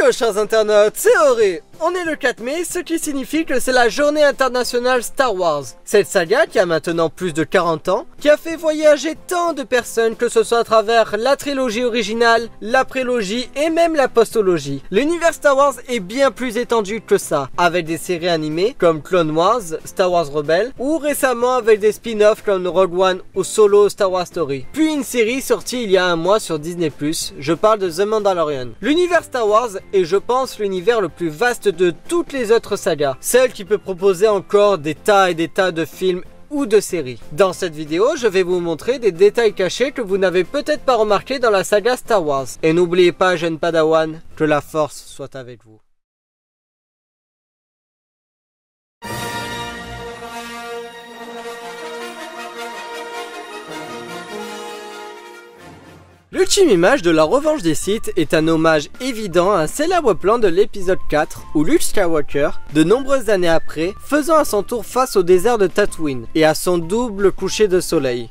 Yo chers internautes, c'est Auré. On est le 4 mai, ce qui signifie que c'est la journée internationale Star Wars. Cette saga qui a maintenant plus de 40 ans, qui a fait voyager tant de personnes que ce soit à travers la trilogie originale, la prélogie et même la postologie. L'univers Star Wars est bien plus étendu que ça, avec des séries animées comme Clone Wars, Star Wars Rebels, ou récemment avec des spin-offs comme Rogue One ou Solo Star Wars Story. Puis une série sortie il y a un mois sur Disney+, je parle de The Mandalorian. L'univers Star Wars est je pense l'univers le plus vaste de toutes les autres sagas, celle qui peut proposer encore des tas et des tas de films ou de séries. Dans cette vidéo, je vais vous montrer des détails cachés que vous n'avez peut-être pas remarqué dans la saga Star Wars. Et n'oubliez pas, jeune Padawan, que la force soit avec vous. L'ultime image de la revanche des Sith est un hommage évident à un célèbre plan de l'épisode 4 où Luke Skywalker, de nombreuses années après, faisant à son tour face au désert de Tatooine et à son double coucher de soleil.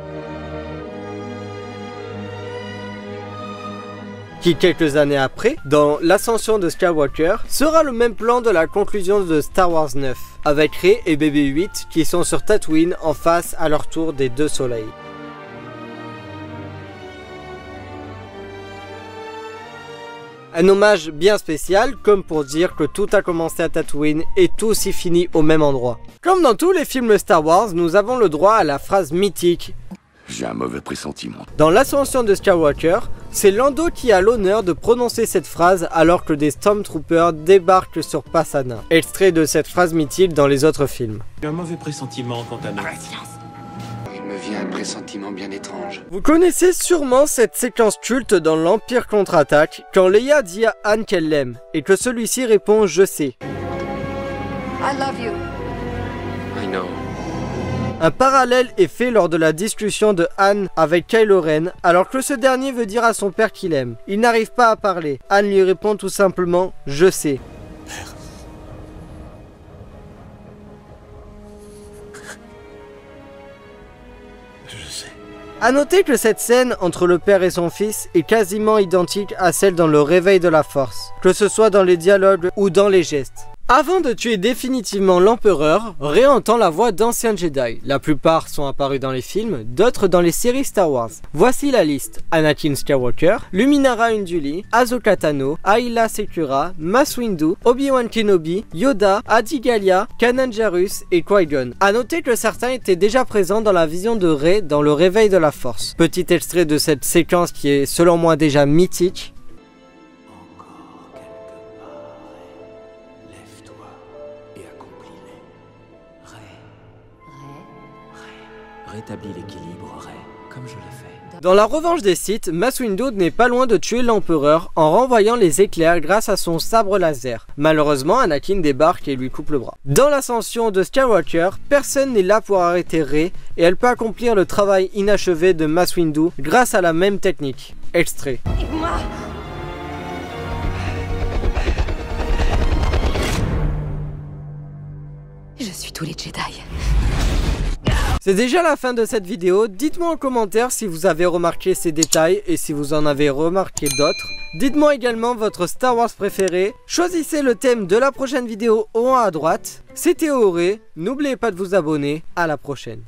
Qui quelques années après, dans l'ascension de Skywalker, sera le même plan de la conclusion de Star Wars 9, avec Rey et BB-8 qui sont sur Tatooine en face à leur tour des deux soleils. Un hommage bien spécial, comme pour dire que tout a commencé à Tatooine et tout s'y finit au même endroit. Comme dans tous les films Star Wars, nous avons le droit à la phrase mythique. J'ai un mauvais pressentiment. Dans l'ascension de Skywalker, c'est Lando qui a l'honneur de prononcer cette phrase alors que des Stormtroopers débarquent sur Pasaana. Extrait de cette phrase mythique dans les autres films. J'ai un mauvais pressentiment quant à nous. Il me vient un pressentiment bien étrange. Vous connaissez sûrement cette séquence culte dans l'Empire contre-attaque, quand Leia dit à Han qu'elle l'aime, et que celui-ci répond « Je sais ». I love you. I know. Un parallèle est fait lors de la discussion de Han avec Kylo Ren, alors que ce dernier veut dire à son père qu'il aime. Il n'arrive pas à parler. Han lui répond tout simplement « Je sais ». A noter que cette scène entre le père et son fils est quasiment identique à celle dans le Réveil de la Force, que ce soit dans les dialogues ou dans les gestes. Avant de tuer définitivement l'empereur, Rey entend la voix d'anciens Jedi. La plupart sont apparus dans les films, d'autres dans les séries Star Wars. Voici la liste: Anakin Skywalker, Luminara Unduli, Ahsoka Tano, Aayla Secura, Mace Windu, Obi-Wan Kenobi, Yoda, Adi Gallia, Kanan Jarrus et Qui-Gon. A noter que certains étaient déjà présents dans la vision de Rey dans le Réveil de la Force. Petit extrait de cette séquence qui est selon moi déjà mythique. Rétablis l'équilibre, Rey, comme je l'ai fait. Dans la revanche des Sith, Mace Windu n'est pas loin de tuer l'empereur en renvoyant les éclairs grâce à son sabre laser. Malheureusement, Anakin débarque et lui coupe le bras. Dans l'ascension de Skywalker, personne n'est là pour arrêter Rey et elle peut accomplir le travail inachevé de Mace Windu grâce à la même technique. Extrait. Je suis tous les Jedi. C'est déjà la fin de cette vidéo. Dites-moi en commentaire si vous avez remarqué ces détails et si vous en avez remarqué d'autres. Dites-moi également votre Star Wars préféré. Choisissez le thème de la prochaine vidéo au haut à droite. C'était Auré. N'oubliez pas de vous abonner. À la prochaine.